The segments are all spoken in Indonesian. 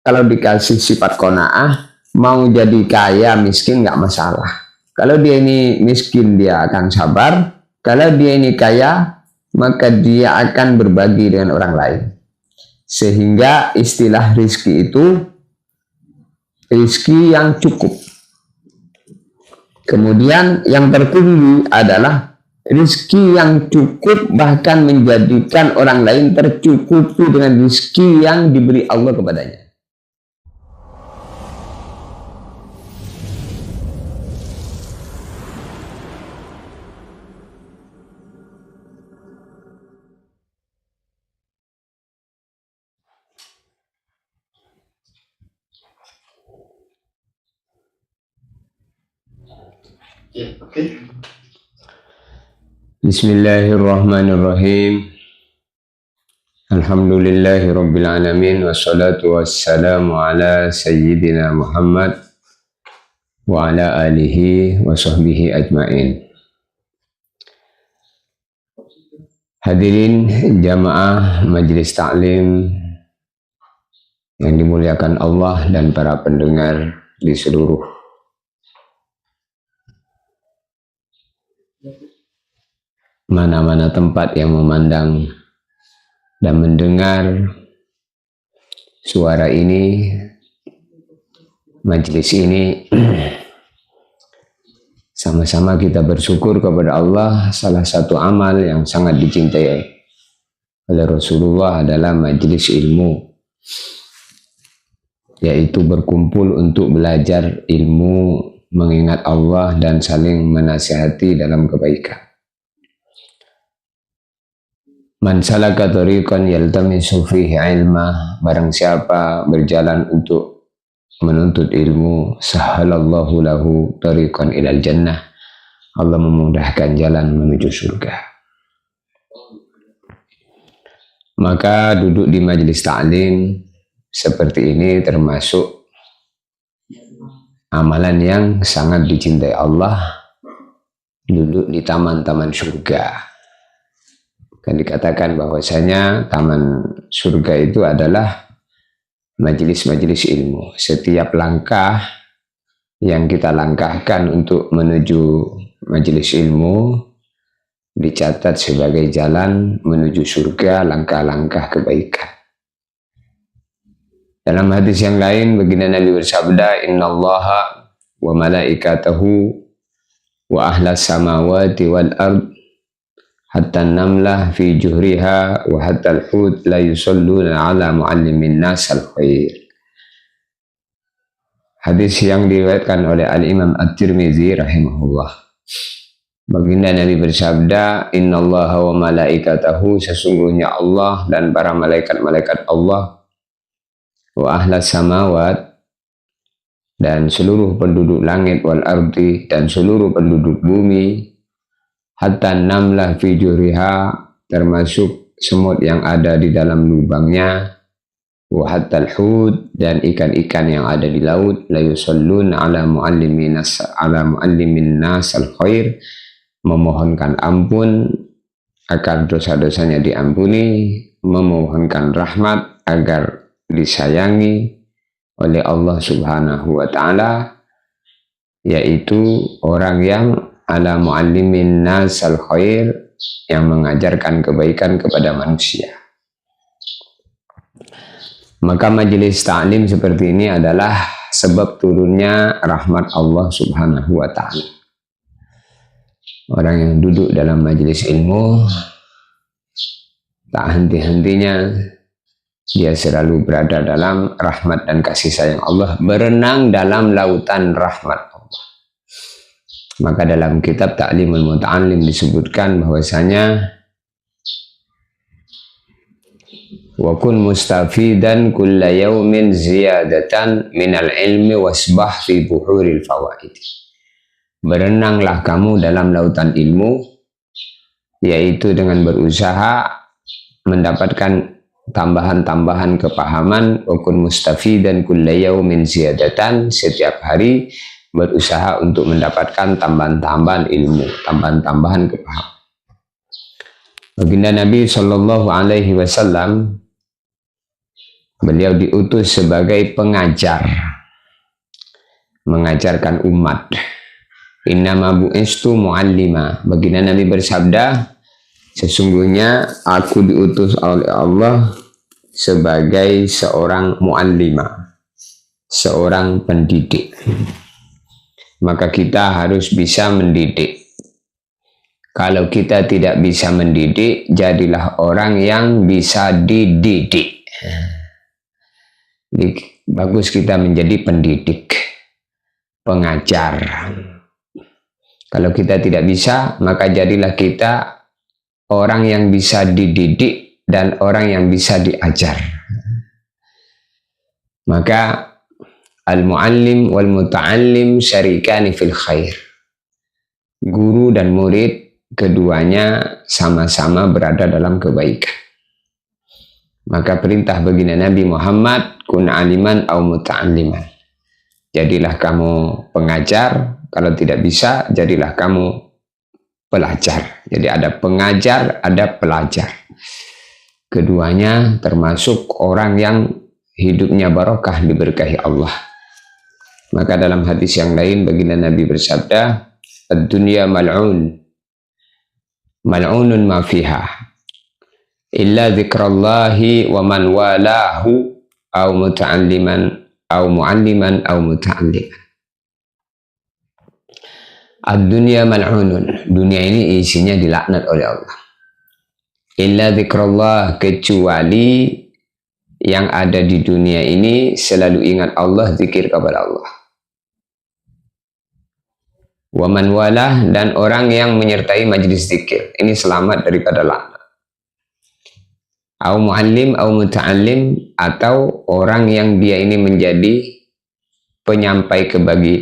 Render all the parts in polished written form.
kalau dikasih sifat qanaah, mau jadi kaya miskin nggak masalah. Kalau dia ini miskin dia akan sabar, kalau dia ini kaya maka dia akan berbagi dengan orang lain. Sehingga istilah rizki itu rizki yang cukup. Kemudian yang tertinggi adalah rizki yang cukup bahkan menjadikan orang lain tercukupi dengan rizki yang diberi Allah kepadanya. Bismillahirrahmanirrahim. Alhamdulillahirabbil alamin wassalatu wassalamu ala sayyidina Muhammad wa ala alihi wa sahbihi ajmain. Hadirin jamaah majelis taklim yang dimuliakan Allah dan para pendengar di seluruh mana-mana tempat yang memandang dan mendengar suara ini, majelis ini. Sama-sama kita bersyukur kepada Allah. Salah satu amal yang sangat dicintai oleh Rasulullah adalah majelis ilmu, yaitu berkumpul untuk belajar ilmu, mengingat Allah dan saling menasihati dalam kebaikan. Man salaka tariqan yaltamisu fihi ilma, barang siapa berjalan untuk menuntut ilmu, sahalallahu lahu tariqan ilal jannah, Allah memudahkan jalan menuju surga. Maka duduk di majelis ta'lim seperti ini termasuk amalan yang sangat dicintai Allah, duduk di taman-taman surga. Kan dikatakan bahwasanya taman surga itu adalah majelis-majelis ilmu. Setiap langkah yang kita langkahkan untuk menuju majelis ilmu dicatat sebagai jalan menuju surga, langkah-langkah kebaikan. Dalam hadis yang lain baginda Nabi bersabda, innallaha wa malaikatahu wa ahlas samawati wal ard hatta namlah fi juhriha wa hatta al-hud la yusalluna ala muallimin nas al-khair. Hadis yang diriwayatkan oleh Al-Imam At-Tirmizi rahimahullah. Baginda Nabi bersabda, innallaha wa malaikatahu, sesungguhnya Allah dan para malaikat-malaikat Allah, wa ahlas samawat, dan seluruh penduduk langit, wal ardi, dan seluruh penduduk bumi, hatta namlah fi juriha, termasuk semut yang ada di dalam lubangnya, wa hatta al-hud, dan ikan-ikan yang ada di laut, la yusallun ala muallimin nas al-khair, memohonkan ampun agar dosa-dosanya diampuni, memohonkan rahmat agar disayangi oleh Allah Subhanahu wa taala, yaitu orang yang ala muallimin nas al khair, yang mengajarkan kebaikan kepada manusia. Maka majelis ta'lim seperti ini adalah sebab turunnya rahmat Allah Subhanahu wa taala. Orang yang duduk dalam majelis ilmu tak henti-hentinya dia selalu berada dalam rahmat dan kasih sayang Allah, berenang dalam lautan rahmat Allah. Maka dalam kitab Ta'limul Muta'allim disebutkan bahwasanya wa kun mustafidan kulla yawmin ziyadatan minal ilmi wasbah fi buhuril fawaid. Berenanglah kamu dalam lautan ilmu, yaitu dengan berusaha mendapatkan tambahan-tambahan kepahaman. Wa kun mustafidan kulla yawmin ziyadatan, setiap hari berusaha untuk mendapatkan tambahan-tambahan ilmu, tambahan-tambahan kepahaman. Baginda Nabi Shallallahu Alaihi Wasallam Beliau diutus sebagai pengajar, mengajarkan umat. Innama bu'istu mu'allima. Baginda Nabi bersabda, sesungguhnya aku diutus oleh Allah sebagai seorang mu'allima, seorang pendidik. Maka kita harus bisa mendidik. Kalau kita tidak bisa mendidik, jadilah orang yang bisa dididik. Jadi, bagus kita menjadi pendidik, pengajar. Kalau kita tidak bisa, maka jadilah kita orang yang bisa dididik dan orang yang bisa diajar. Maka al-muallim wal muta'allim syarikani fil khair. Guru dan murid keduanya sama-sama berada dalam kebaikan. Maka perintah baginda Nabi Muhammad, kun aliman au muta'alliman. Jadilah kamu pengajar, kalau tidak bisa jadilah kamu pelajar. Jadi ada pengajar, ada pelajar. Keduanya termasuk orang yang hidupnya barokah, diberkahi Allah. Maka dalam hadis yang lain baginda Nabi bersabda, ad-dunya mal'un, mal'unun ma fiha, illa dzikrallahi wa man walahu au muta'alliman au mu'alliman au muta'alliman. Ad-dunya mal'unun, dunia ini isinya dilaknat oleh Allah. Illa dzikrallah, kecuali yang ada di dunia ini selalu ingat Allah, zikir kepada Allah. Wa man walah, dan orang yang menyertai majlis zikir, ini selamat daripada laknat. Au muallim au muta'allim, atau orang yang dia ini menjadi penyampai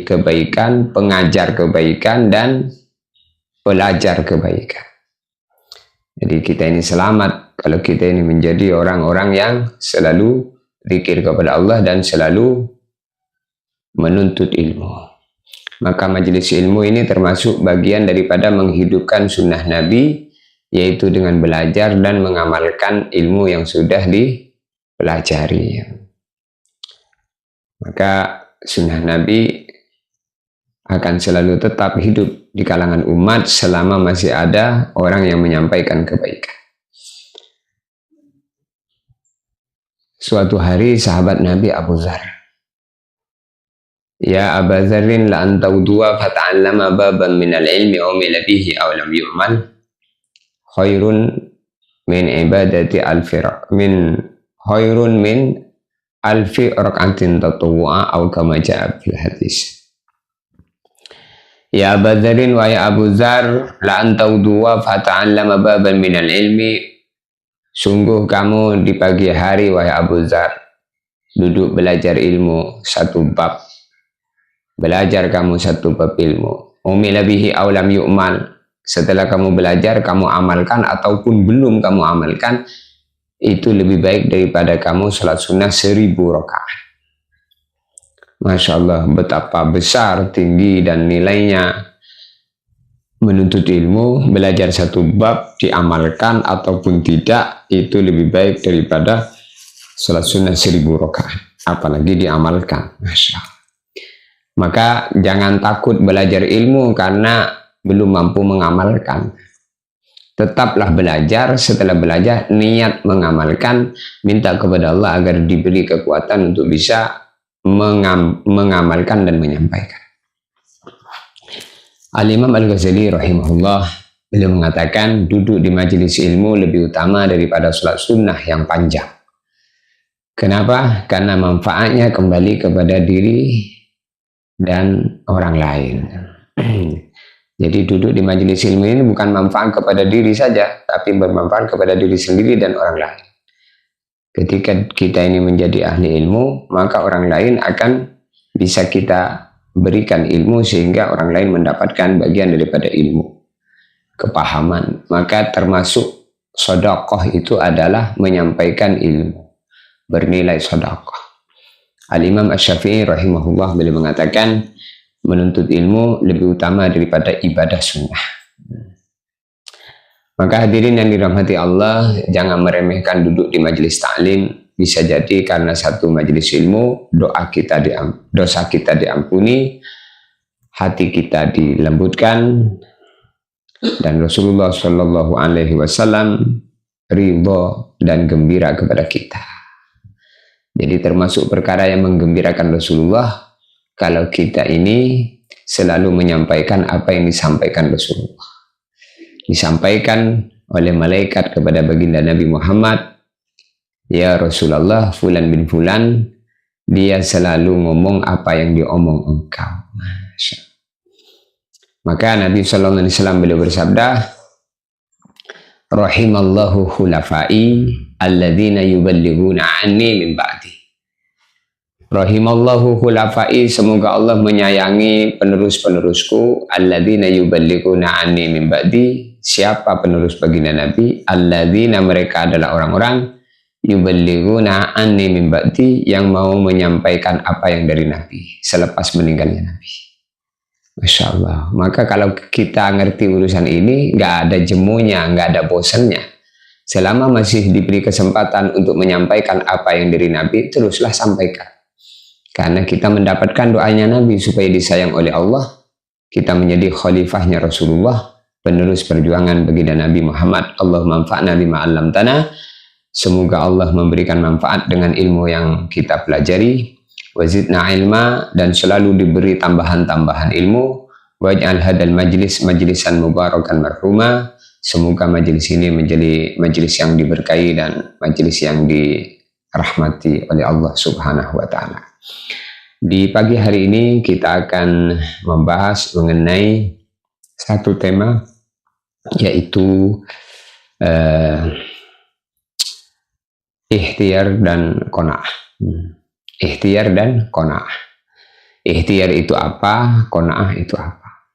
kebaikan, pengajar kebaikan, dan pelajar kebaikan. Jadi kita ini selamat kalau kita ini menjadi orang-orang yang selalu zikir kepada Allah dan selalu menuntut ilmu. Maka majelis ilmu ini termasuk bagian daripada menghidupkan sunnah Nabi, yaitu dengan belajar dan mengamalkan ilmu yang sudah dipelajari. Maka sunnah Nabi akan selalu tetap hidup di kalangan umat selama masih ada orang yang menyampaikan kebaikan. Suatu hari sahabat Nabi Abu Dzar, ya Abu Dzarrin, la anta udwa fata'allama baban minal ilmi umila bihi aw lam yu'mal khairun min ibadati khairun min alfi rak'atin tatawwu'a aw kama ja'a fil hadis. Ya Abu Dzarrin, wa ya Abu Dzar, la anta udwa fata'allama baban minal ilmi, sungguh kamu di pagi hari wahai Abu Dzar duduk belajar ilmu satu bab, belajar kamu satu bab ilmu, umila bihi aw lam yu'mal, setelah kamu belajar kamu amalkan ataupun belum kamu amalkan, itu lebih baik daripada kamu salat sunnah 1000 rakaat. Masya Allah, betapa besar, tinggi dan nilainya menuntut ilmu, belajar satu bab, diamalkan ataupun tidak, itu lebih baik daripada salat sunnah 1000 rakaat, apalagi diamalkan. Masya Allah. Maka jangan takut belajar ilmu karena belum mampu mengamalkan. Tetaplah belajar, setelah belajar niat mengamalkan, minta kepada Allah agar diberi kekuatan untuk bisa mengamalkan dan menyampaikan. Al-Imam Al-Ghazali rahimahullah, beliau mengatakan duduk di majelis ilmu lebih utama daripada sholat sunnah yang panjang. Kenapa? Karena manfaatnya kembali kepada diri dan orang lain. Jadi duduk di majelis ilmu ini bukan manfaat kepada diri saja, tapi bermanfaat kepada diri sendiri dan orang lain. Ketika kita ini menjadi ahli ilmu, maka orang lain akan bisa kita berikan ilmu sehingga orang lain mendapatkan bagian daripada ilmu, kepahaman. Maka termasuk sedekah itu adalah menyampaikan ilmu, bernilai sedekah. Al-Imam Asy-Syafi'i rahimahullah beliau mengatakan menuntut ilmu lebih utama daripada ibadah sunnah. Maka hadirin yang dirahmati Allah, jangan meremehkan duduk di majelis ta'lim, bisa jadi karena satu majelis ilmu dosa kita diampuni, hati kita dilembutkan, dan Rasulullah Shallallahu Alaihi Wasallam ridho dan gembira kepada kita. Jadi termasuk perkara yang menggembirakan Rasulullah kalau kita ini selalu menyampaikan apa yang disampaikan Rasulullah. Disampaikan oleh malaikat kepada baginda Nabi Muhammad, ya Rasulullah, fulan bin fulan, dia selalu ngomong apa yang diomong engkau. Maka Nabi Sallallahu Alaihi Wasallam beliau bersabda, rahimallahu khulafai alladzina yuballighuna anni min ba'di. Rahimallahu khulafai, semoga Allah menyayangi penerus-penerusku, alladzina yuballighuna anni min ba'di. Siapa penerus baginda Nabi? Alladzina, mereka adalah orang-orang yuballighuna anni min ba'di, yang mau menyampaikan apa yang dari Nabi selepas meninggalnya Nabi. Masya Allah. Maka kalau kita ngerti urusan ini, nggak ada jemunya, nggak ada bosannya. Selama masih diberi kesempatan untuk menyampaikan apa yang dari Nabi, teruslah sampaikan. Karena kita mendapatkan doanya Nabi supaya disayang oleh Allah, kita menjadi khalifahnya Rasulullah, penerus perjuangan baginda Nabi Muhammad. Allahumma anfa'na bima 'allamtana. Semoga Allah memberikan manfaat dengan ilmu yang kita pelajari. Wazidna ilma, dan selalu diberi tambahan-tambahan ilmu. Waj'al hadal majlis majlisan mubarakan marhuma. Semoga majlis ini menjadi majlis yang diberkahi dan majlis yang dirahmati oleh Allah Subhanahu wa Ta'ala. Di pagi hari ini kita akan membahas mengenai satu tema, yaitu ikhtiar dan qanaah. Ikhtiar dan qanaah. Ikhtiar itu apa? Qanaah itu apa?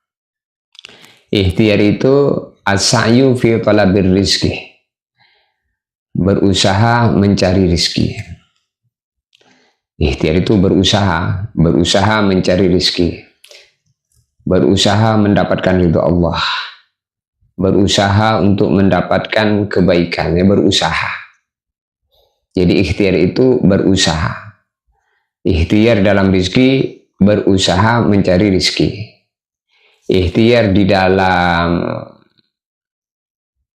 Ikhtiar itu as-sa'yu fi talabir rizki, berusaha mencari rizki. Ikhtiar itu berusaha mencari rizki, berusaha mendapatkan ridho Allah, berusaha untuk mendapatkan kebaikan, berusaha. Jadi ikhtiar itu berusaha. Ikhtiar dalam rizki, berusaha mencari rizki. Ikhtiar di dalam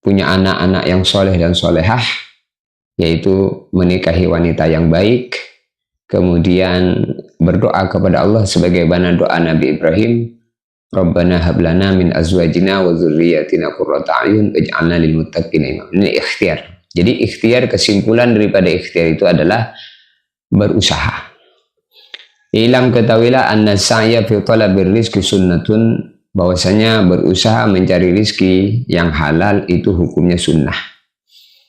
punya anak-anak yang soleh dan solehah, yaitu menikahi wanita yang baik, kemudian berdoa kepada Allah sebagaimana doa Nabi Ibrahim, Rabbana hablana min azwajina wa dzurriyyatina qurrata a'yun waj'alna lil muttaqina imama. Ini ikhtiar. Jadi ikhtiar, kesimpulan daripada ikhtiar itu adalah berusaha. Ilam, ketahuilah, anna sa'ya fi talabir rizki sunnatun, bahwasanya berusaha mencari rizki yang halal itu hukumnya sunnah.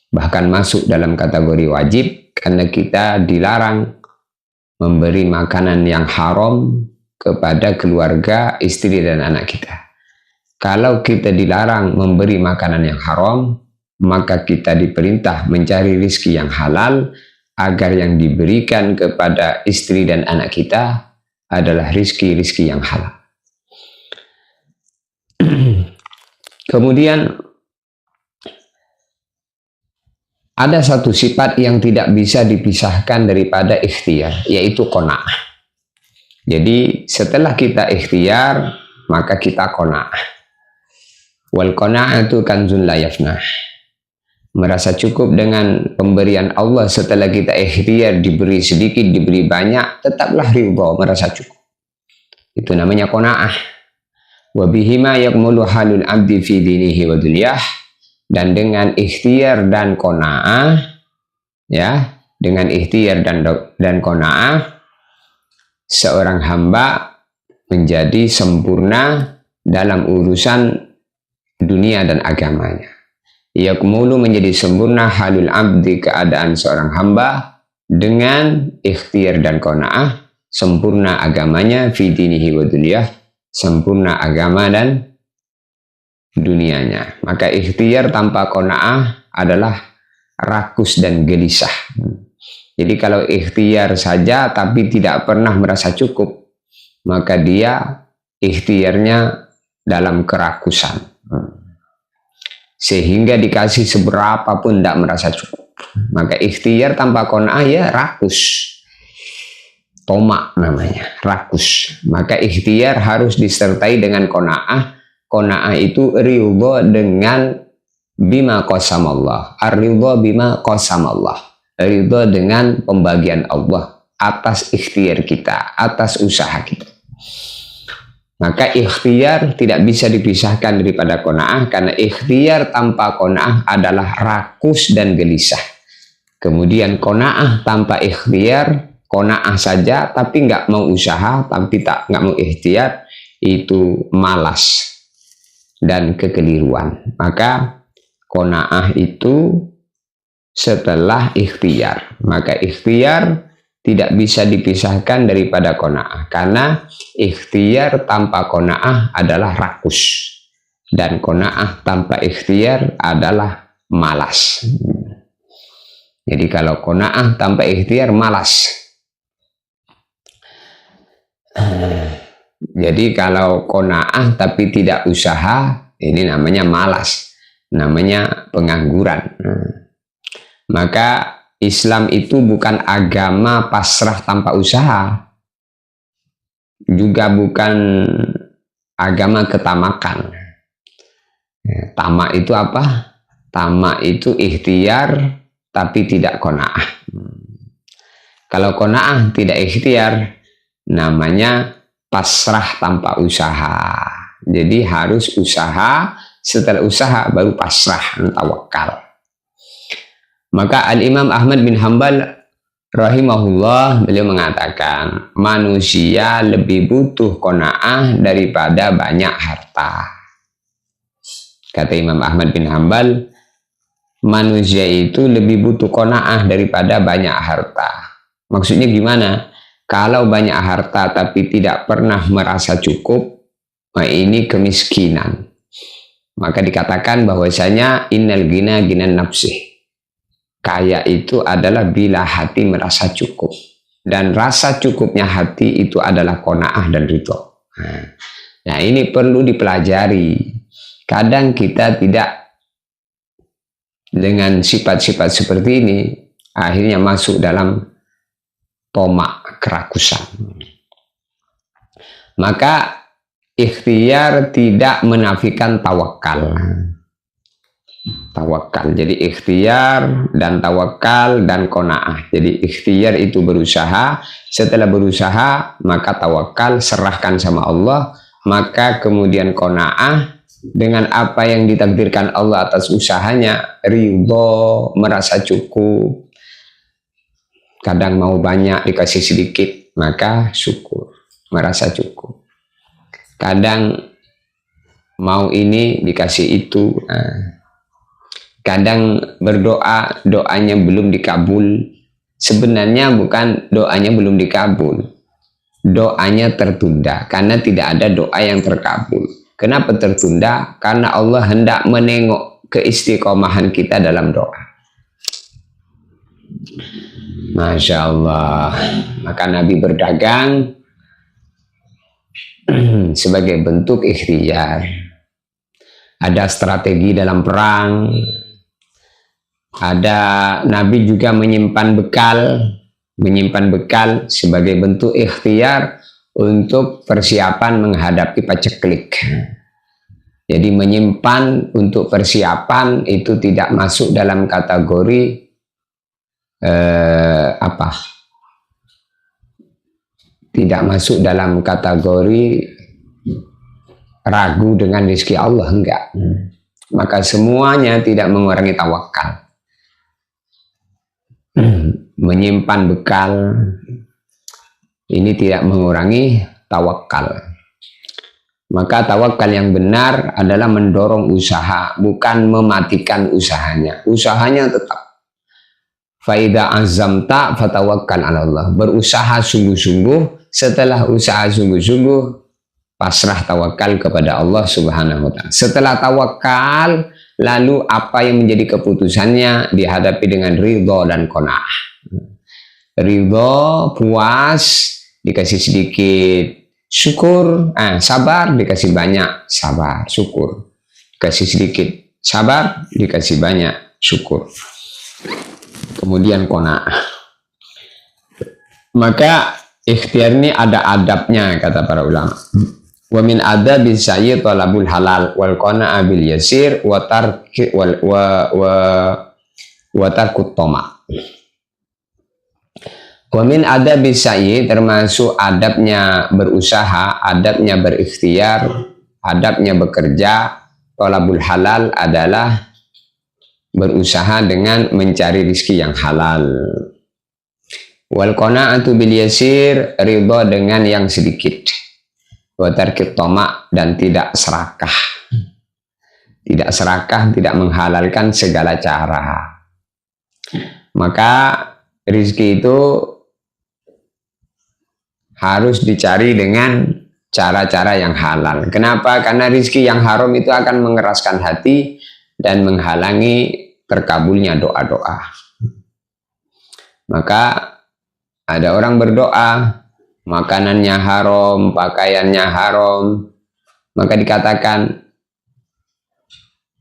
Bahkan masuk dalam kategori wajib, karena kita dilarang memberi makanan yang haram kepada keluarga, istri dan anak kita. Kalau kita dilarang memberi makanan yang haram, maka kita diperintah mencari rizki yang halal, agar yang diberikan kepada istri dan anak kita adalah rizki-rizki yang halal. Kemudian ada satu sifat yang tidak bisa dipisahkan daripada ikhtiar, yaitu qanaah. Jadi setelah kita ikhtiar, maka kita qanaah. Wal qanaatu kanzun la yafnah. Merasa cukup dengan pemberian Allah setelah kita ikhtiar, diberi sedikit, diberi banyak, tetaplah ridha, merasa cukup. Itu namanya qanaah. Wa bihima yakmulu halul abdi fi dinihi wa dunyah. Dan dengan ikhtiar dan qanaah, ya, dengan ikhtiar dan qanaah, seorang hamba menjadi sempurna dalam urusan dunia dan agamanya. Yakmulu, menjadi sempurna halul abdi, keadaan seorang hamba dengan ikhtiar dan qanaah, sempurna agamanya, fi dinihi wa dunyah, sempurna agama dan dunianya. Maka ikhtiar tanpa qanaah adalah rakus dan gelisah. Jadi kalau ikhtiar saja tapi tidak pernah merasa cukup, maka dia ikhtiarnya dalam kerakusan, sehingga dikasih seberapa pun tidak merasa cukup. Maka ikhtiar tanpa qanaah ya rakus. Tomak namanya, rakus. Maka ikhtiar harus disertai dengan qanaah. Qanaah itu ridho dengan bima qasamallah. Ar-ridho bima qasamallah. Ridho dengan pembagian Allah atas ikhtiar kita, atas usaha kita. Maka ikhtiar tidak bisa dipisahkan daripada qanaah, karena ikhtiar tanpa qanaah adalah rakus dan gelisah. Kemudian qanaah tanpa ikhtiar, qanaah saja tapi nggak mau usaha, tapi nggak mau ikhtiar, itu malas dan kekeliruan. Maka qanaah itu setelah ikhtiar. Maka ikhtiar tidak bisa dipisahkan daripada qanaah, karena ikhtiar tanpa qanaah adalah rakus dan qanaah tanpa ikhtiar adalah malas. Jadi kalau qanaah tanpa ikhtiar malas. Jadi kalau qanaah tapi tidak usaha, ini namanya malas, namanya pengangguran. Maka Islam itu bukan agama pasrah tanpa usaha, juga bukan agama ketamakan. Tamak itu apa? Tamak itu ikhtiar tapi tidak qanaah. Kalau qanaah tidak ikhtiar, namanya pasrah tanpa usaha. Jadi harus usaha, setelah usaha baru pasrah, tawakal. Maka Al-Imam Ahmad bin Hanbal rahimahullah, beliau mengatakan manusia lebih butuh qanaah daripada banyak harta. Kata Imam Ahmad bin Hanbal, manusia itu lebih butuh qanaah daripada banyak harta. Maksudnya gimana? Kalau banyak harta tapi tidak pernah merasa cukup, ini kemiskinan. Maka dikatakan bahwasanya innal ghina ghinan nafsih. Kaya itu adalah bila hati merasa cukup, dan rasa cukupnya hati itu adalah qanaah dan ridho. Nah, ini perlu dipelajari. Kadang kita tidak dengan sifat-sifat seperti ini, akhirnya masuk dalam tomak, kerakusan. Maka ikhtiar tidak menafikan tawakal. Tawakal, jadi ikhtiar dan tawakal dan qanaah. Jadi ikhtiar itu berusaha, setelah berusaha maka tawakal, serahkan sama Allah, maka kemudian qanaah dengan apa yang ditakdirkan Allah atas usahanya, ridho, merasa cukup. Kadang mau banyak dikasih sedikit, maka syukur, merasa cukup. Kadang mau ini dikasih itu. Kadang berdoa, doanya belum dikabul. Sebenarnya bukan doanya belum dikabul, doanya tertunda, karena tidak ada doa yang terkabul. Kenapa tertunda? Karena Allah hendak menengok keistiqomahan kita dalam doa. Masya Allah. Maka Nabi berdagang sebagai bentuk ikhtiar. Ada strategi dalam perang. Ada Nabi juga menyimpan bekal sebagai bentuk ikhtiar untuk persiapan menghadapi paceklik. Jadi menyimpan untuk persiapan itu tidak masuk dalam kategori tidak masuk dalam kategori ragu dengan rezeki Allah, enggak. Maka semuanya tidak mengurangi tawakal. Menyimpan bekal ini tidak mengurangi tawakal. Maka tawakal yang benar adalah mendorong usaha, bukan mematikan usahanya. Usahanya tetap. Faida azamta fatawakkal 'ala Allah. Berusaha sungguh-sungguh, setelah usaha sungguh-sungguh pasrah tawakal kepada Allah Subhanahu wa taala. Setelah tawakal, lalu apa yang menjadi keputusannya dihadapi dengan ridho dan qanaah. Ridho, puas, dikasih sedikit, syukur, sabar, dikasih banyak, sabar, syukur. Dikasih sedikit, sabar, dikasih banyak, syukur. kemudian qanaah. Maka ikhtiar ini ada adabnya kata para ulama. Wa min adabi sa'yi talabul halal wal qana'a bil yasir wa tarki wa tarkut tama. Wa min adabi sa'yi termasuk adabnya berusaha, adabnya berikhtiar, adabnya bekerja. Talabul halal adalah berusaha dengan mencari rizki yang halal. Wal qana'atu bil yasir, ridha dengan yang sedikit. Wa tarkit tama, dan tidak serakah. Tidak serakah, tidak menghalalkan segala cara. Maka rizki itu harus dicari dengan cara-cara yang halal. Kenapa? Karena rizki yang haram itu akan mengeraskan hati dan menghalangi terkabulnya doa-doa. Maka ada orang berdoa, makanannya haram, pakaiannya haram, maka dikatakan,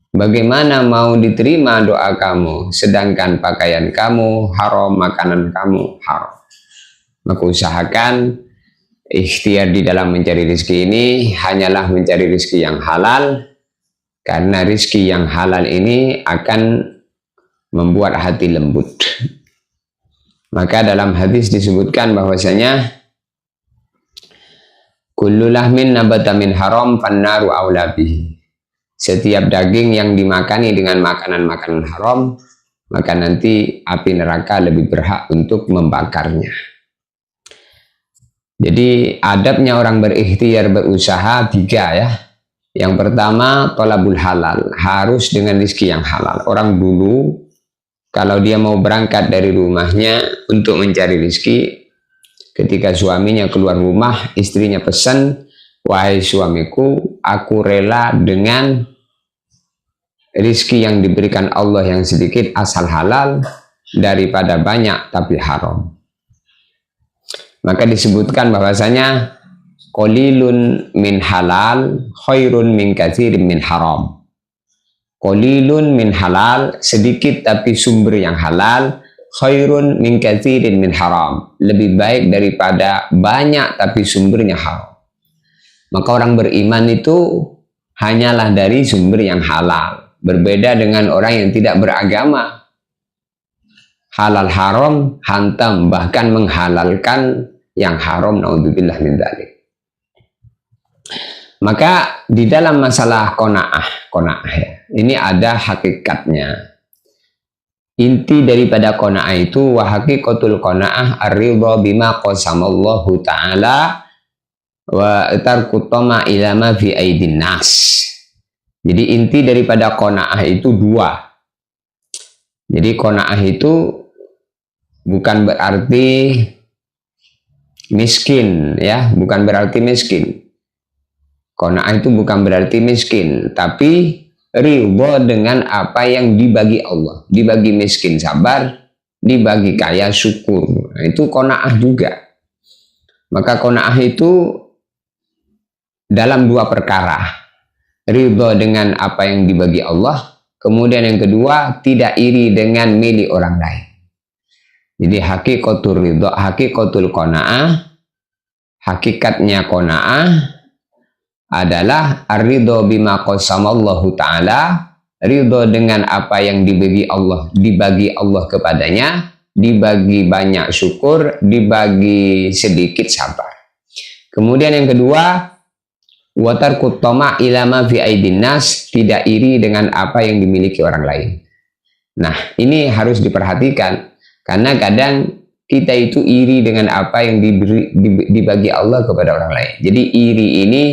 bagaimana mau diterima doa kamu, sedangkan pakaian kamu haram, makanan kamu haram. Maka usahakan ikhtiar di dalam mencari rezeki ini hanyalah mencari rezeki yang halal, karena rezeki yang halal ini akan membuat hati lembut. Maka dalam hadis disebutkan bahwasanya kullu lahmin nabata min haram fannaru aula bihi. Setiap daging yang dimakani dengan makanan-makanan haram, maka nanti api neraka lebih berhak untuk membakarnya. Jadi adabnya orang berikhtiar berusaha 3 ya. Yang pertama thalabul halal, harus dengan rezeki yang halal. Orang dulu kalau dia mau berangkat dari rumahnya untuk mencari rezeki, ketika suaminya keluar rumah, istrinya pesan, wahai suamiku, aku rela dengan rezeki yang diberikan Allah yang sedikit asal halal daripada banyak tapi haram. Maka disebutkan bahwasanya qalilun min halal khairun min katsirin min haram. Qalilun min halal, sedikit tapi sumber yang halal, khairun min katsirin min haram, lebih baik daripada banyak tapi sumbernya haram. Maka orang beriman itu hanyalah dari sumber yang halal, berbeda dengan orang yang tidak beragama. Halal haram hantam, bahkan menghalalkan yang haram, naudzubillah min dzalik. Maka di dalam masalah qanaah ya, ini ada hakikatnya. Inti daripada qanaah itu wa haqiqatul qanaah ar-ridha bima qasamallahu ta'ala wa tarku tama ila ma fi aidin nas. Jadi inti daripada qanaah itu 2. Jadi qanaah itu bukan berarti miskin ya, bukan berarti miskin. Qanaah itu bukan berarti miskin, tapi ridha dengan apa yang dibagi Allah. Dibagi miskin sabar, dibagi kaya syukur. Itu qanaah juga. Maka qanaah itu dalam 2 perkara. Ridha dengan apa yang dibagi Allah, kemudian yang kedua tidak iri dengan milik orang lain. Jadi hakikatul ridha, hakikatul qanaah, hakikatnya qanaah adalah ar-ridha bima qasamallahu ta'ala, ridha dengan apa yang dibagi Allah kepadanya, dibagi banyak syukur, dibagi sedikit sabar. Kemudian yang kedua, wa tarkut tama' ila ma fi aidin nas, tidak iri dengan apa yang dimiliki orang lain. Nah, ini harus diperhatikan. Karena kadang kita itu iri dengan apa yang dibagi Allah kepada orang lain. Jadi iri ini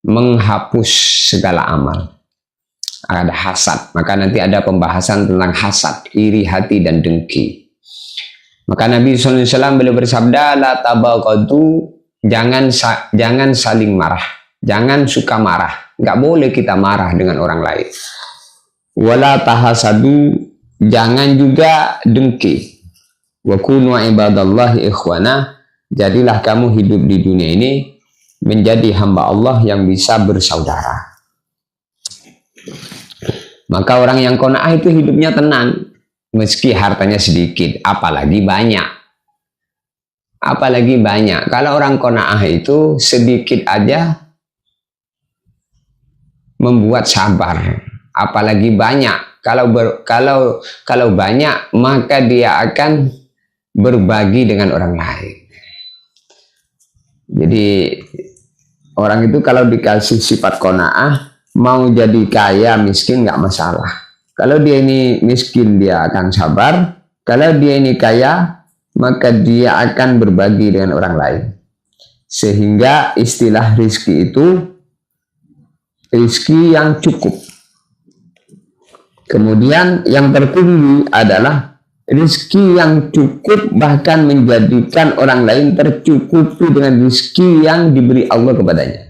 menghapus segala amal. Ada hasad. Maka nanti ada pembahasan tentang hasad, iri hati dan dengki. Maka Nabi SAW beliau bersabda, la tabaghadu, jangan saling marah. Jangan suka marah. Nggak boleh kita marah dengan orang lain. Wala tahasadu, jangan juga dengki. Wa kunu ibadallahi ikhwana, jadilah kamu hidup di dunia ini menjadi hamba Allah yang bisa bersaudara. Maka orang yang qanaah itu hidupnya tenang, meski hartanya sedikit, apalagi banyak. Apalagi banyak. Kalau orang qanaah itu sedikit aja membuat sabar, apalagi banyak. Kalau banyak, maka dia akan berbagi dengan orang lain. Jadi orang itu kalau dikasih sifat qanaah, mau jadi kaya miskin nggak masalah. Kalau dia ini miskin, dia akan sabar. Kalau dia ini kaya, maka dia akan berbagi dengan orang lain. Sehingga istilah rizki itu rizki yang cukup. Kemudian yang tertinggi adalah rizki yang cukup, bahkan menjadikan orang lain tercukupi dengan rizki yang diberi Allah kepadanya.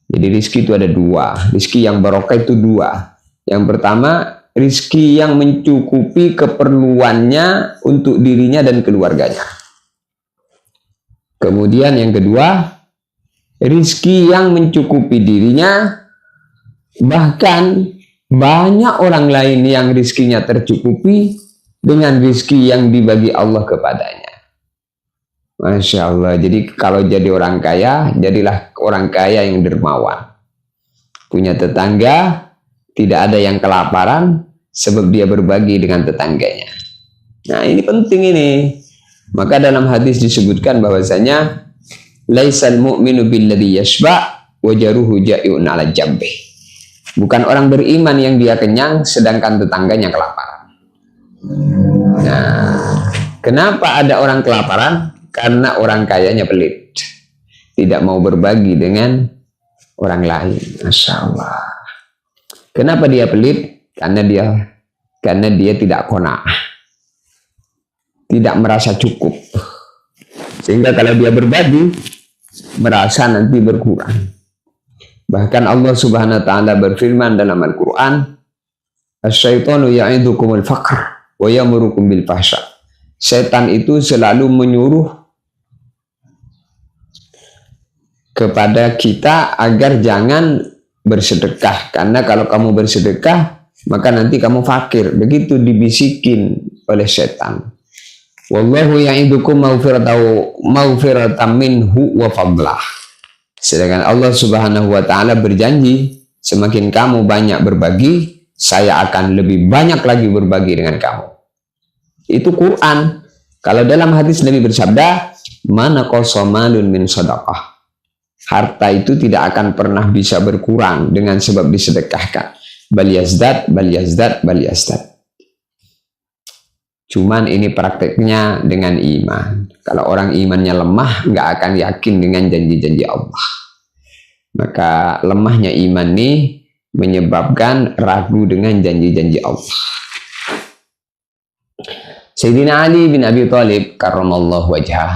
Jadi rizki itu ada dua. Rizki yang barokah itu dua. Yang pertama, rizki yang mencukupi keperluannya untuk dirinya dan keluarganya. Kemudian yang kedua, rizki yang mencukupi dirinya, bahkan banyak orang lain yang rizkinya tercukupi dengan rizki yang dibagi Allah kepadanya. Masya Allah. Jadi kalau jadi orang kaya, jadilah orang kaya yang dermawan. Punya tetangga, tidak ada yang kelaparan, sebab dia berbagi dengan tetangganya. Nah, ini penting ini. Maka dalam hadis disebutkan bahwasanya laisal mu'minu billadhi yashba' wa jaruhu ja'i'un 'ala jambih. Bukan orang beriman yang dia kenyang sedangkan tetangganya kelaparan. Nah, kenapa ada orang kelaparan? Karena orang kayanya pelit, tidak mau berbagi dengan orang lain. Masya Allah. Kenapa dia pelit? Karena dia tidak qanaah, tidak merasa cukup. Sehingga kalau dia berbagi, merasa nanti berkurang. Bahkan Allah Subhanahu wa taala berfirman dalam Al-Qur'an, "Asy-syaitanu ya'idukumul faqr wa ya'murukum bil fahsya." Setan itu selalu menyuruh kepada kita agar jangan bersedekah, karena kalau kamu bersedekah maka nanti kamu fakir. Begitu dibisikin oleh setan. Wallahu ya'idukum maghfiratan minhu wa fadlah. Sedangkan Allah Subhanahu wa taala berjanji, semakin kamu banyak berbagi, saya akan lebih banyak lagi berbagi dengan kamu. Itu Quran. Kalau dalam hadis Nabi bersabda, "Mana qasamalun min shadaqah." Harta itu tidak akan pernah bisa berkurang dengan sebab disedekahkan. Bal yazdad, bal yazdad, bal yazdad. Cuman ini prakteknya dengan iman. Kalau orang imannya lemah, nggak akan yakin dengan janji-janji Allah. Maka lemahnya iman ini menyebabkan ragu dengan janji-janji Allah. Sayyidina Ali bin Abi Thalib karramallahu wajhah,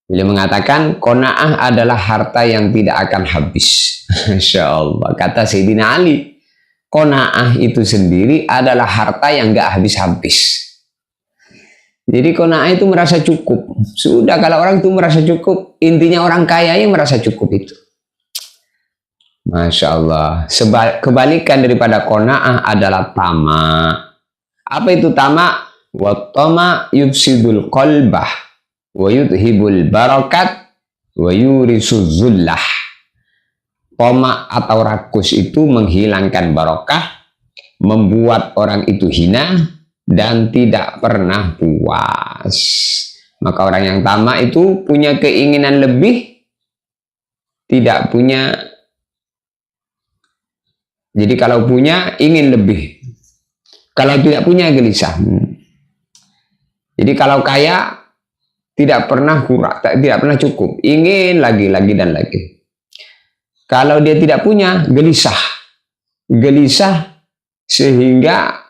beliau mengatakan, qanaah adalah harta yang tidak akan habis. Masya Allah. Kata Sayyidina Ali, qanaah itu sendiri adalah harta yang nggak habis-habis. Jadi qanaah itu merasa cukup. Sudah, kalau orang itu merasa cukup, intinya orang kaya yang merasa cukup itu. Masya Allah. Kebalikan daripada qanaah adalah tama. Apa itu tama? Wa tama yufsidul qalbah wa yudhibul barakat wa yurisuz zullah. Tama atau rakus itu menghilangkan barokah, membuat orang itu hina, dan tidak pernah puas. Maka orang yang tamak itu punya keinginan lebih, tidak punya. Jadi kalau punya, ingin lebih. Kalau tidak punya, gelisah. Jadi kalau kaya, tidak pernah kurang, tidak pernah cukup. Ingin lagi dan lagi. Kalau dia tidak punya, gelisah. Gelisah sehingga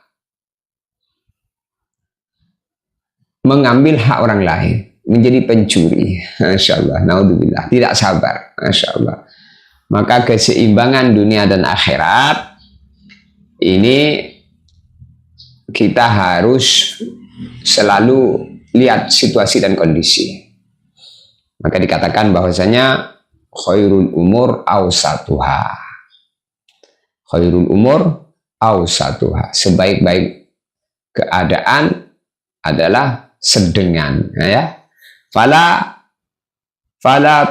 mengambil hak orang lain, menjadi pencuri. Masya Allah, naudzubillah, tidak sabar. Masya Allah. Maka keseimbangan dunia dan akhirat ini kita harus selalu lihat situasi dan kondisi. Maka dikatakan bahwasanya khairul umur awsatuha. Khairul umur awsatuha. Sebaik-baik keadaan adalah sedengan, ya. Fala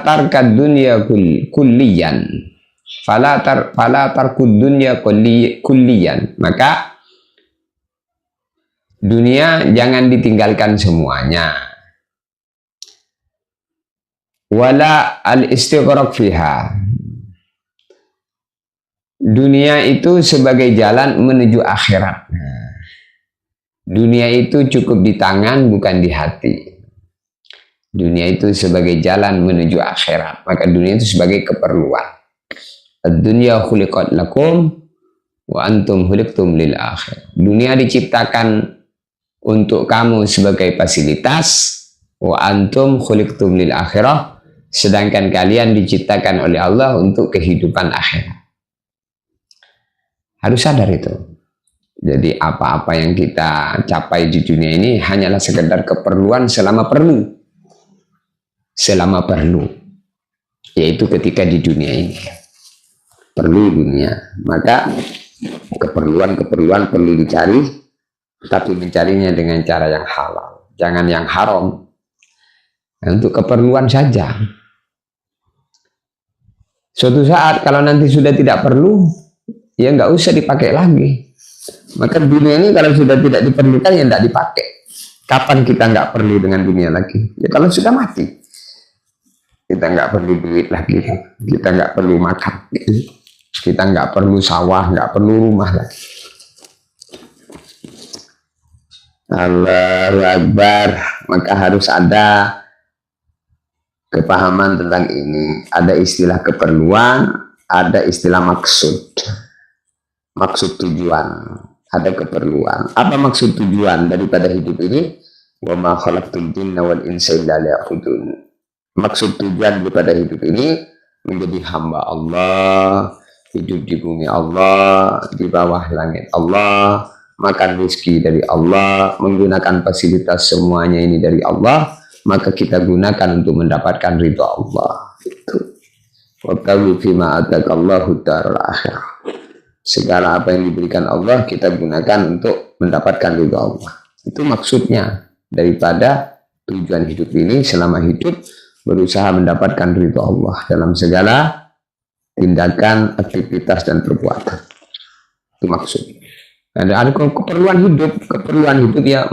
tarkad dunya kulliyan. Fala tarkud dunya kulliyan. Maka dunia jangan ditinggalkan semuanya. Wala al-istighraq fiha. Dunia itu sebagai jalan menuju akhirat. Dunia itu cukup di tangan, bukan di hati. Dunia itu sebagai jalan menuju akhirat. Maka dunia itu sebagai keperluan. Ad-dunya khuliqat lakum wa antum khuliqtum lil akhir. Dunia diciptakan untuk kamu sebagai fasilitas, wa antum khuliqtum lil akhirah, sedangkan kalian diciptakan oleh Allah untuk kehidupan akhirat. Harus sadar itu. Jadi apa-apa yang kita capai di dunia ini hanyalah sekedar keperluan selama perlu. Selama perlu. Yaitu ketika di dunia ini. Perlu dunia. Maka keperluan-keperluan perlu dicari, tapi mencarinya dengan cara yang halal. Jangan yang haram. Untuk keperluan saja. Suatu saat kalau nanti sudah tidak perlu, ya nggak usah dipakai lagi. Maka dunia ini kalau sudah tidak diperlukan, ya nggak dipakai. Kapan kita nggak perlu dengan dunia lagi? Ya kalau sudah mati. Kita nggak perlu duit lagi. Kita nggak perlu makan. Kita nggak perlu sawah, nggak perlu rumah lagi. Allahu Akbar. Maka harus ada kepahaman tentang ini. Ada istilah keperluan, ada istilah maksud. Maksud tujuan, ada keperluan. Apa maksud tujuan daripada hidup ini? Wa ma khalaqtul jinna wal insa illa liya'budun. Maksud tujuan daripada hidup ini menjadi hamba Allah, hidup di bumi Allah, di bawah langit Allah, makan rezeki dari Allah, menggunakan fasilitas semuanya ini dari Allah, maka kita gunakan untuk mendapatkan ridha Allah. Itu. Wabtaghi fima ataqallahu darul akhirah. Segala apa yang diberikan Allah kita gunakan untuk mendapatkan ridha Allah. Itu maksudnya daripada tujuan hidup ini. Selama hidup berusaha mendapatkan ridha Allah dalam segala tindakan, aktivitas dan perbuatan. Itu maksudnya. Ada keperluan hidup ya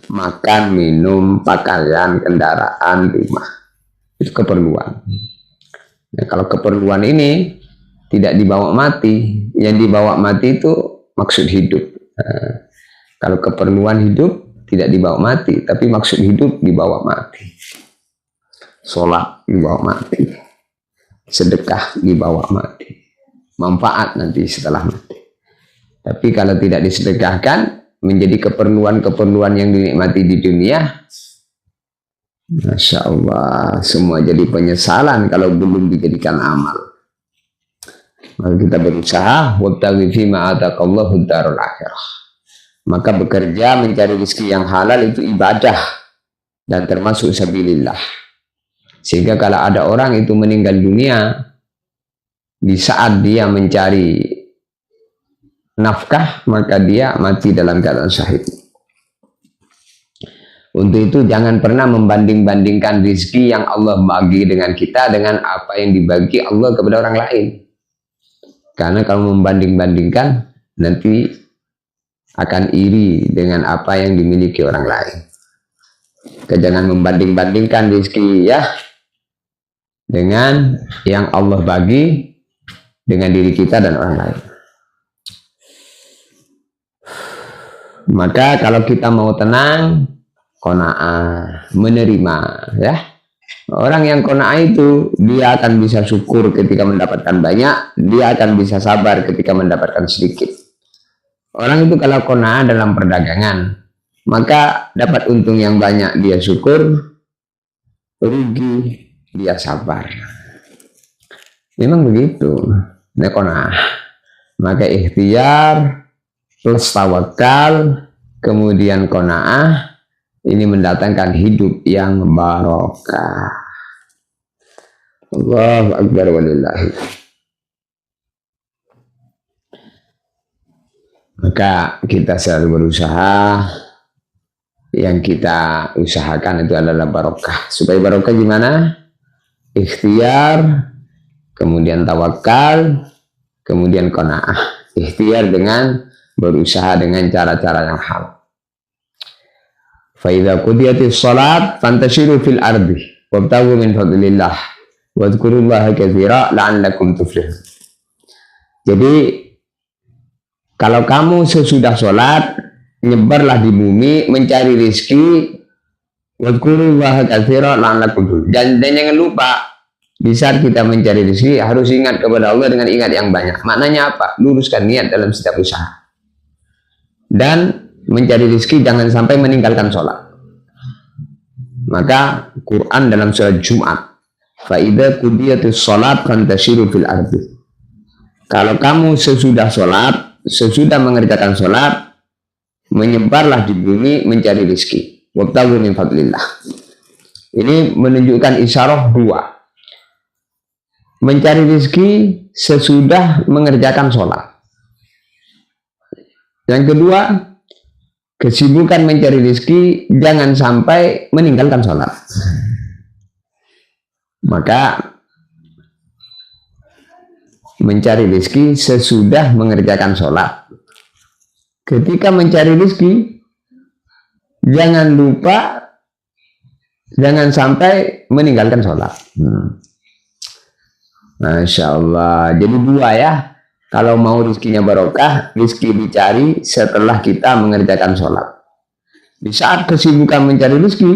makan, minum, pakaian, kendaraan, rumah. Itu keperluan. Nah, kalau keperluan ini tidak dibawa mati, yang dibawa mati itu maksud hidup. Nah, kalau keperluan hidup tidak dibawa mati, tapi maksud hidup dibawa mati. Sholat dibawa mati, sedekah dibawa mati, manfaat nanti setelah mati. Tapi kalau tidak disedekahkan, menjadi keperluan-keperluan yang dinikmati di dunia, Masya Allah, semua jadi penyesalan kalau belum dijadikan amal. Maka kita berusaha wabtaghi fima ataqallahu darul akhirah. Maka bekerja mencari rezeki yang halal itu ibadah dan termasuk sabilillah. Sehingga kalau ada orang itu meninggal dunia di saat dia mencari nafkah, maka dia mati dalam keadaan syahid. Untuk itu jangan pernah membanding-bandingkan rezeki yang Allah bagi dengan kita dengan apa yang dibagi Allah kepada orang lain. Karena kalau membanding-bandingkan, nanti akan iri dengan apa yang dimiliki orang lain. Jangan membanding-bandingkan rezeki ya dengan yang Allah bagi dengan diri kita dan orang lain. Maka kalau kita mau tenang, qanaah, menerima ya. Orang yang qanaah itu dia akan bisa syukur ketika mendapatkan banyak, dia akan bisa sabar ketika mendapatkan sedikit. Orang itu kalau qanaah dalam perdagangan, maka dapat untung yang banyak dia syukur, rugi dia sabar. Memang begitu. Nah, qanaah. Maka ikhtiar plus tawakal kemudian qanaah ini mendatangkan hidup yang barokah. Allahu Akbar walillahi. Maka kita selalu berusaha, yang kita usahakan itu adalah barokah. Supaya barokah gimana? Ikhtiar, kemudian tawakal, kemudian qanaah. Ikhtiar dengan berusaha dengan cara-cara yang halal. Fa idza qudiyatis shalat fantashiru fil ardi wabtaghu min fadlillah wadhkurullaha katsira la'allakum tuflihun. Jadi kalau kamu sesudah sholat, nyebarlah di bumi mencari rezeki, wadhkurullaha katsira la'allakum tuflihun. Dan jangan lupa di saat kita mencari rezeki harus ingat kepada Allah dengan ingat yang banyak. Maknanya apa? Luruskan niat dalam setiap usaha. Dan mencari rezeki jangan sampai meninggalkan sholat. Maka Quran dalam surat Jumat, fa idza qudiyatis shalat fantashiru fil ardi. Kalau kamu sesudah sholat, sesudah mengerjakan sholat, menyebarlah di bumi mencari rezeki. Wabtaghu min fadlillah. Ini menunjukkan isyarah dua. Mencari rezeki sesudah mengerjakan sholat. Yang kedua, kesibukan mencari rezeki jangan sampai meninggalkan sholat. Maka mencari rezeki sesudah mengerjakan sholat. Ketika mencari rezeki, jangan lupa, jangan sampai meninggalkan sholat. Masya Allah. Jadi dua ya. Kalau mau rezekinya barokah, rezeki dicari setelah kita mengerjakan sholat. Di saat kesibukan mencari rezeki,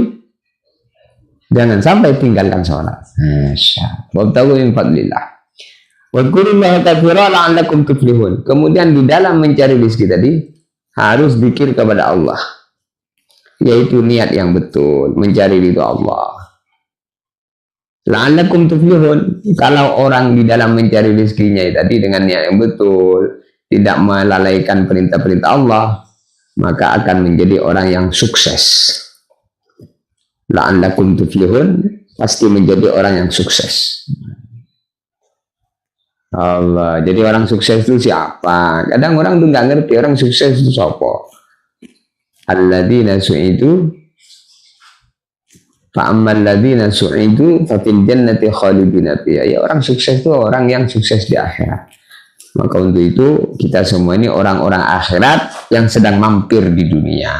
jangan sampai tinggalkan sholat. Masya Allah. Wabtaghu min fadlillah. Wadhkurullaha katsira la'allakum tuflihun. Kemudian di dalam mencari rezeki tadi harus zikir kepada Allah, yaitu niat yang betul, mencari ridho Allah. La'allakum tuflihun. Kalau orang di dalam mencari rezekinya tadi dengan niat yang betul, tidak melalaikan perintah-perintah Allah, maka akan menjadi orang yang sukses. La'allakum tuflihun, pasti menjadi orang yang sukses. Allah. Jadi orang sukses itu siapa? Kadang orang tuh nggak ngerti orang sukses itu siapa. Alladzina su'idu fa'ammal ladzina su'idu fa fil jannati khalidina fiha. Ya, orang sukses itu orang yang sukses di akhirat. Maka untuk itu kita semua ini orang-orang akhirat yang sedang mampir di dunia.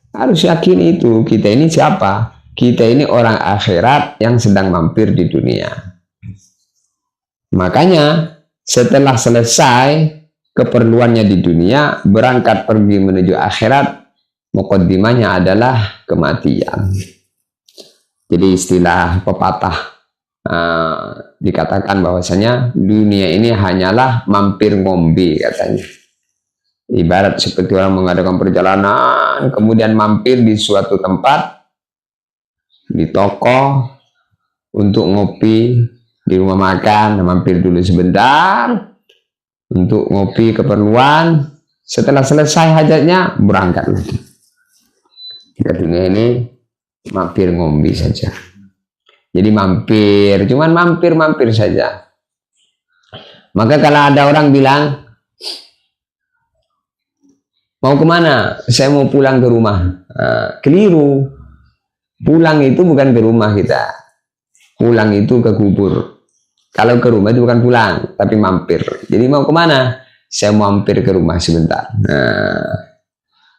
Harus yakin itu, kita ini siapa? Kita ini orang akhirat yang sedang mampir di dunia. Makanya setelah selesai keperluannya di dunia, berangkat pergi menuju akhirat, muqaddimahnya adalah kematian. Jadi istilah pepatah dikatakan bahwasanya dunia ini hanyalah mampir ngombe katanya. Ibarat seperti orang mengadakan perjalanan, kemudian mampir di suatu tempat, di toko, untuk ngopi, di rumah makan, mampir dulu sebentar, untuk ngopi keperluan, setelah selesai hajatnya, berangkat lagi. Kita dunia ini mampir ngombe saja. Jadi mampir, cuman mampir-mampir saja. Maka kalau ada orang bilang, mau kemana? Saya mau pulang ke rumah. Keliru. Pulang itu bukan ke rumah kita. Pulang itu ke kubur. Kalau ke rumah itu bukan pulang, tapi mampir. Jadi mau kemana? Saya mau mampir ke rumah sebentar.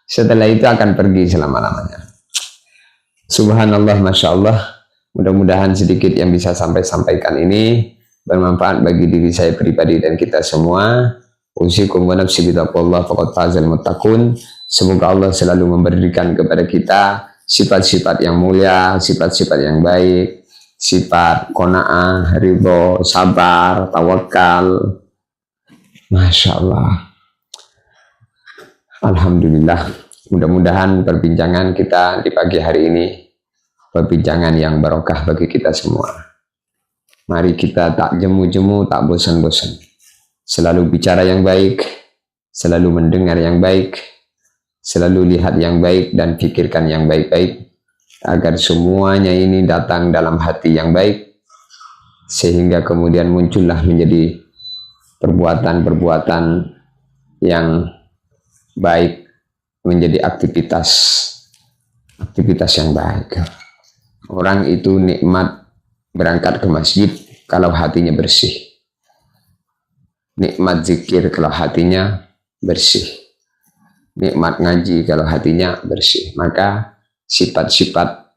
Setelah itu akan pergi selama-lamanya. Subhanallah, Masya Allah. Mudah-mudahan sedikit yang bisa sampaikan ini bermanfaat bagi diri saya pribadi dan kita semua. Usikum wa nafsi bitaqwallah faqad fazal muttaqun. Semoga Allah selalu memberikan kepada kita sifat-sifat yang mulia, sifat-sifat yang baik, sifat qanaah, ridho, sabar, tawakal. Masya Allah. Alhamdulillah. Mudah-mudahan perbincangan kita di pagi hari ini perbincangan yang barokah bagi kita semua. Mari kita tak jemu-jemu, tak bosan-bosan. Selalu bicara yang baik, selalu mendengar yang baik, selalu lihat yang baik dan pikirkan yang baik-baik, agar semuanya ini datang dalam hati yang baik, sehingga kemudian muncullah menjadi perbuatan-perbuatan yang baik menjadi aktivitas yang baik. Orang itu nikmat berangkat ke masjid kalau hatinya bersih. Nikmat zikir kalau hatinya bersih. Nikmat ngaji kalau hatinya bersih. Maka sifat-sifat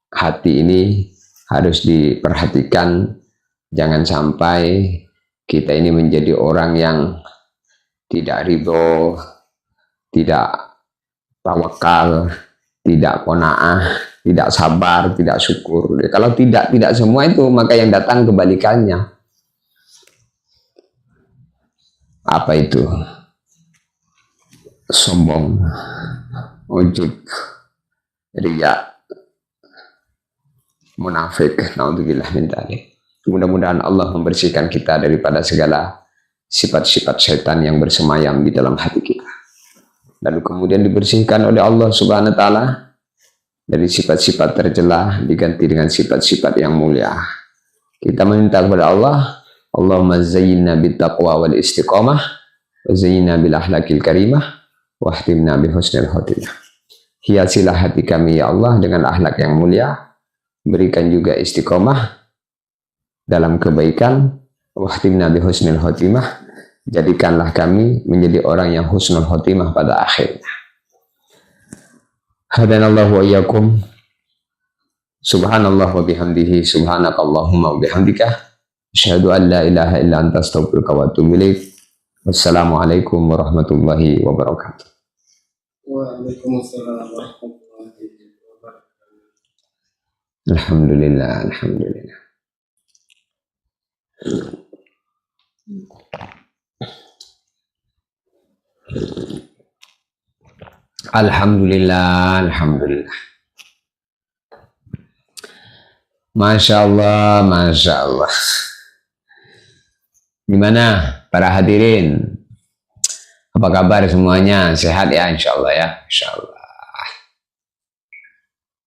hati ini harus diperhatikan. Jangan sampai kita ini menjadi orang yang tidak ridho, tidak tawakal, tidak qanaah, tidak sabar, tidak syukur. Kalau tidak semua itu, maka yang datang kebalikannya. Apa itu? Sombong, ujub, riya, munafik. Naudzubillah min dzalik. Mudah-mudahan Allah membersihkan kita daripada segala sifat-sifat setan yang bersemayam di dalam hati kita. Lalu kemudian dibersihkan oleh Allah Subhanahu wa taala dari sifat-sifat tercela diganti dengan sifat-sifat yang mulia. Kita meminta kepada Allah, Allahumma zayyinna bittaqwa wal istiqamah wa zayyinna bil akhlaqil karimah wa ihtimna bi husnil khotimah. Hiasilah hati kami ya Allah dengan akhlak yang mulia, berikan juga istiqamah dalam kebaikan, wahtimna bi husnil khotimah, jadikanlah kami menjadi orang yang husnul khotimah pada akhirnya. Hadanallahu wa iyyakum. Subhanallah wa bihamdihi, subhanakallahumma wa bihamdika, asyhadu an la ilaha illa anta astaghfiruka wa atubu ilaik. Wassalamualaikum warahmatullahi wabarakatuh. Waalaikumsalam warahmatullahi wabarakatuh. Alhamdulillah, alhamdulillah. Alhamdulillah, alhamdulillah. Masya Allah, Masya Allah. Gimana para hadirin? Apa kabar semuanya? Sehat ya, insya Allah ya, insya Allah.